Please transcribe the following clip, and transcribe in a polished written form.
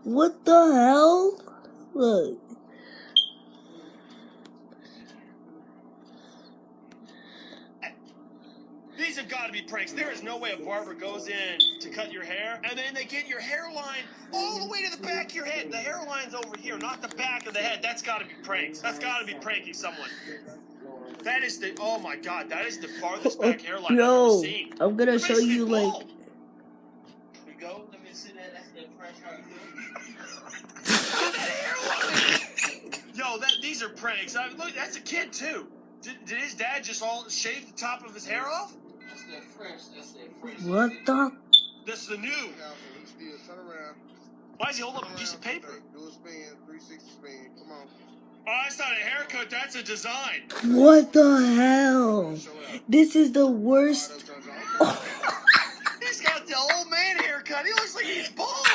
What the hell? Look. These have got to be pranks. There is no way a barber goes in to cut your hair, and then they get your hairline all the way to the back of your head. The hairline's over here, not the back of the head. That's got to be pranks. That's got to be pranking someone. That is the, oh my God, that is the farthest back hairline I've ever seen. I'm gonna show you like. Here we go. Let me see that. That's the fresh hairline. Yo, these are pranks. Look, that's a kid too. Did his dad just all shave the top of his hair off? That's the fresh. What the? This is the new. Why is he holding up a piece of paper? Do a spin, 360 spin. Come on. Oh, that's not a haircut. That's a design. What the hell? This is the worst. He's got the old man haircut. He looks like he's bald.